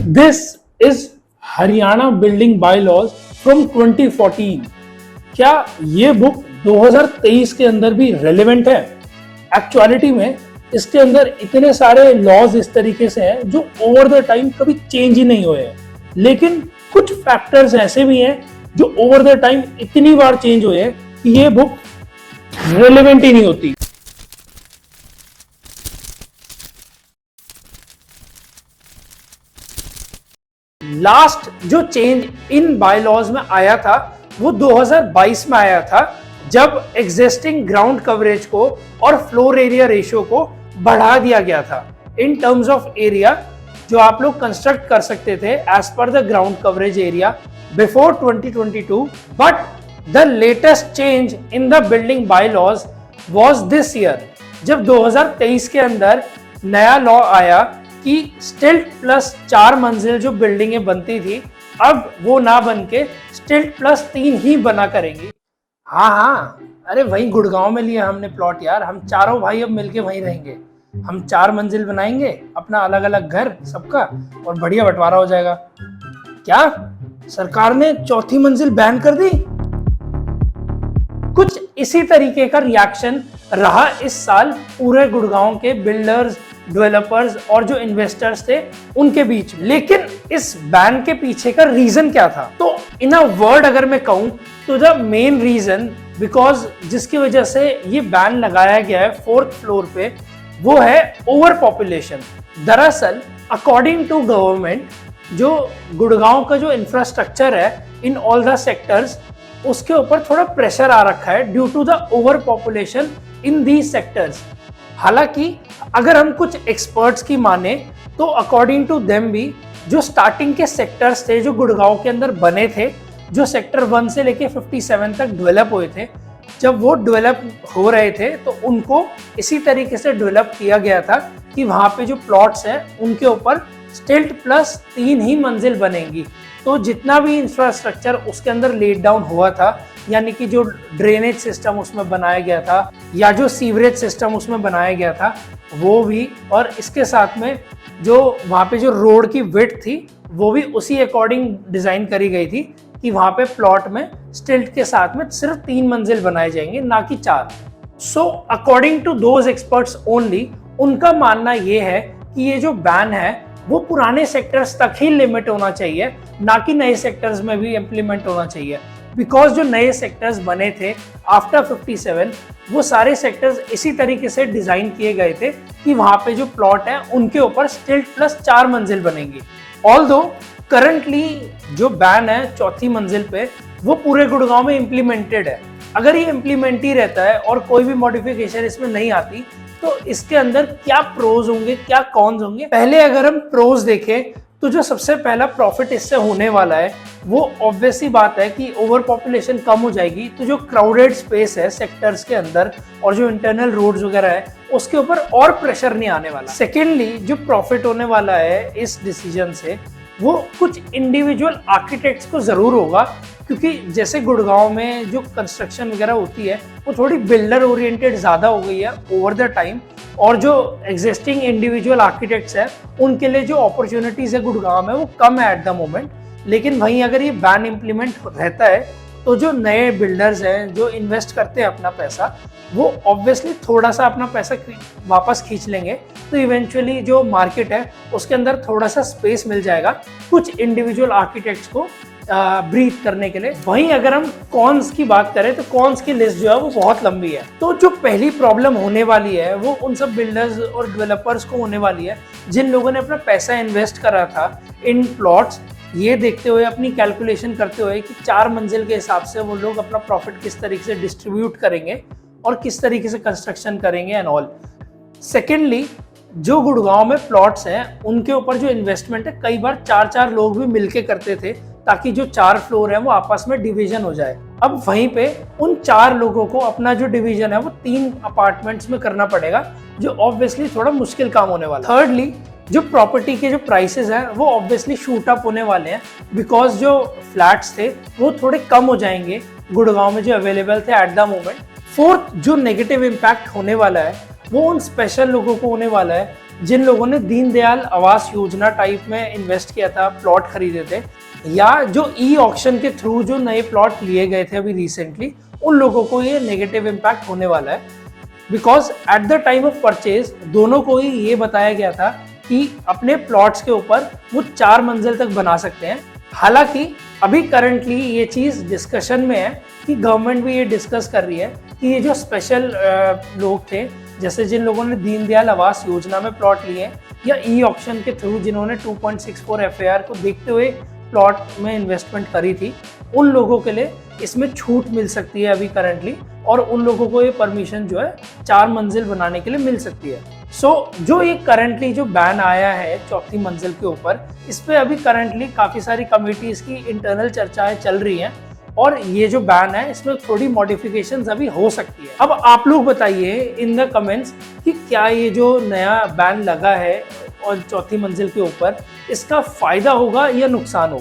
This is Haryana building bylaws from 2014। क्या ये book 2023 के अंदर भी रेलेवेंट है? एक्चुअलिटी में इसके अंदर इतने सारे लॉज इस तरीके से हैं जो ओवर द टाइम कभी चेंज ही नहीं हुए हैं, लेकिन कुछ फैक्टर्स ऐसे भी हैं जो ओवर द टाइम इतनी बार चेंज हुए हैं कि ये बुक रेलेवेंट ही नहीं होती। लास्ट जो चेंज इन बायलॉज में आया था वो 2022 में आया था, जब एग्जिस्टिंग ग्राउंड कवरेज को और फ्लोर एरिया रेशियो को बढ़ा दिया गया था इन टर्म्स ऑफ एरिया जो आप लोग कंस्ट्रक्ट कर सकते थे as per the ground coverage area before 2022। But the latest change in the building bylaws was this year, जब 2023 के अंदर नया लॉ आया कि स्टिल्ट प्लस 4 मंजिल जो बिल्डिंगें बनती थी अब वो ना बन के स्टिल्ट प्लस 3 ही बना करेंगी। हाँ, अरे वही गुड़गांव में लिया हमने प्लॉट यार, हम चारों भाई अब मिलके वहीं रहेंगे। हम 4 मंजिल बनाएंगे, अपना अलग अलग घर सबका, और बढ़िया बंटवारा हो जाएगा। क्या सरकार ने चौथी मंजिल बैन कर दी? कुछ इसी तरीके का रिएक्शन रहा इस साल पूरे गुड़गांव के बिल्डर्स, डेवलपर्स और जो इन्वेस्टर्स थे उनके बीच। लेकिन इस बैन के पीछे का रीजन क्या था? तो इन अ वर्ड अगर मैं कहूं तो द मेन रीजन बिकॉज जिसकी वजह से ये बैन लगाया गया है 4th फ्लोर पे, वो है ओवर पॉपुलेशन। दरअसल अकॉर्डिंग टू गवर्नमेंट जो गुड़गांव का जो इंफ्रास्ट्रक्चर है इन ऑल द सेक्टर्स, उसके ऊपर थोड़ा प्रेशर आ रखा है due to the overpopulation in these sectors. हालांकि अगर हम कुछ एक्सपर्ट्स की माने तो अकॉर्डिंग टू देम भी जो स्टार्टिंग के सेक्टर्स थे जो गुड़गांव के अंदर बने थे, जो सेक्टर 1 से लेके 57 तक डेवलप हुए थे, जब वो डेवलप हो रहे थे तो उनको इसी तरीके से डेवलप किया गया था कि वहां पे जो प्लॉट्स हैं उनके ऊपर स्टिल्ट प्लस 3 ही मंजिल बनेंगी। तो जितना भी इंफ्रास्ट्रक्चर उसके अंदर लेट डाउन हुआ था, यानी कि जो ड्रेनेज सिस्टम उसमें बनाया गया था या जो सीवरेज सिस्टम उसमें बनाया गया था वो भी, और इसके साथ में जो वहाँ पे जो रोड की विड्थ थी वो भी उसी अकॉर्डिंग डिज़ाइन करी गई थी कि वहाँ पे प्लॉट में स्टिल्ट के साथ में सिर्फ 3 मंजिल बनाए जाएंगे, ना कि 4। So according to those experts only, उनका मानना ये है कि ये जो बैन है वो पुराने सेक्टर्स तक ही लिमिट होना चाहिए, ना कि नए सेक्टर्स में भी इम्प्लीमेंट होना चाहिए। बिकॉज जो नए सेक्टर्स बने थे आफ्टर 57, वो सारे सेक्टर्स इसी तरीके से डिजाइन किए गए थे कि वहां पे जो प्लॉट है उनके ऊपर स्टिल्ट प्लस 4 मंजिल बनेंगी। ऑल्दो करंटली जो बैन है चौथी मंजिल पे वो पूरे गुड़गांव में इम्प्लीमेंटेड है। अगर ये इम्प्लीमेंट ही रहता है और कोई भी मॉडिफिकेशन इसमें नहीं आती तो इसके अंदर क्या प्रोज होंगे, क्या कॉन्स होंगे? पहले अगर हम प्रोज देखें तो जो सबसे पहला प्रॉफिट इससे होने वाला है वो ऑब्वियस ही बात है कि ओवर पॉपुलेशन कम हो जाएगी, तो जो क्राउडेड स्पेस है सेक्टर्स के अंदर और जो इंटरनल रोड्स वगैरह है उसके ऊपर और प्रेशर नहीं आने वाला। सेकेंडली जो प्रॉफिट होने वाला है इस डिसीजन से वो कुछ इंडिविजुअल आर्किटेक्ट्स को जरूर होगा, क्योंकि जैसे गुड़गांव में जो कंस्ट्रक्शन वगैरह होती है वो थोड़ी बिल्डर ओरिएंटेड ज़्यादा हो गई है ओवर द टाइम, और जो एग्जिस्टिंग इंडिविजुअल आर्किटेक्ट्स हैं उनके लिए जो अपॉर्चुनिटीज़ है गुड़गांव में वो कम है एट द मोमेंट। लेकिन वहीं अगर ये बैन इम्प्लीमेंट रहता है तो जो नए बिल्डर्स हैं जो इन्वेस्ट करते हैं अपना पैसा, वो ऑब्वियसली थोड़ा सा अपना पैसा वापस खींच लेंगे, तो इवेंचुअली जो मार्केट है उसके अंदर थोड़ा सा स्पेस मिल जाएगा कुछ इंडिविजुअल आर्किटेक्ट्स को ब्रीथ करने के लिए। वहीं अगर हम कॉन्स की बात करें तो कॉन्स की लिस्ट जो है वो बहुत लंबी है। तो जो पहली प्रॉब्लम होने वाली है वो उन सब बिल्डर्स और डेवलपर्स को होने वाली है जिन लोगों ने अपना पैसा इन्वेस्ट करा था इन प्लॉट्स, ये देखते हुए अपनी कैलकुलेशन करते हुए कि 4 मंजिल के हिसाब से वो लोग अपना प्रॉफिट किस तरीके से डिस्ट्रीब्यूट करेंगे और किस तरीके से कंस्ट्रक्शन करेंगे एंड ऑल। सेकेंडली जो गुड़गांव में प्लॉट्स हैं उनके ऊपर जो इन्वेस्टमेंट है कई बार 4-4 लोग भी मिलके करते थे ताकि जो 4 फ्लोर है वो आपस में डिवीजन हो जाए। अब वहीं पे उन 4 लोगों को अपना जो डिवीजन है वो 3 अपार्टमेंट्स में करना पड़ेगा, जो ऑब्वियसली थोड़ा मुश्किल काम होने वाला है। थर्डली जो प्रॉपर्टी के जो प्राइसेस हैं वो ऑब्वियसली शूट अप होने वाले हैं, बिकॉज जो फ्लैट्स थे वो थोड़े कम हो जाएंगे गुड़गांव में जो अवेलेबल थे एट द मोमेंट। फोर्थ जो नेगेटिव इम्पैक्ट होने वाला है वो उन स्पेशल लोगों को होने वाला है जिन लोगों ने दीनदयाल आवास योजना टाइप में इन्वेस्ट किया था, प्लॉट खरीदे थे, या जो ई ऑक्शन के थ्रू जो नए प्लॉट लिए गए थे अभी रिसेंटली, उन लोगों को ये नेगेटिव इम्पैक्ट होने वाला है। Because at the time of purchase दोनों को ही ये बताया गया था कि अपने प्लॉट्स के ऊपर वो 4 मंजिल तक बना सकते हैं। हालांकि अभी करंटली ये चीज़ डिस्कशन में है कि गवर्नमेंट भी ये डिस्कस कर रही है कि ये जो स्पेशल लोग थे, जैसे जिन लोगों ने दीनदयाल आवास योजना में प्लॉट लिए या ई ऑक्शन के थ्रू जिन्होंने 2.64 एफएआर को देखते हुए प्लॉट में इन्वेस्टमेंट करी थी, उन लोगों के लिए इसमें छूट मिल सकती है अभी करंटली, और उन लोगों को ये परमिशन जो है 4 मंजिल बनाने के लिए मिल सकती है। जो ये करंटली जो बैन आया है 4थी मंजिल के ऊपर, इस पे अभी करंटली काफ़ी सारी कमिटीज की इंटरनल चर्चाएं चल रही हैं, और ये जो बैन है इसमें थोड़ी मॉडिफिकेशंस अभी हो सकती है। अब आप लोग बताइए इन द कमेंट्स कि क्या ये जो नया बैन लगा है और 4थी मंजिल के ऊपर, इसका फायदा होगा या नुकसान होगा।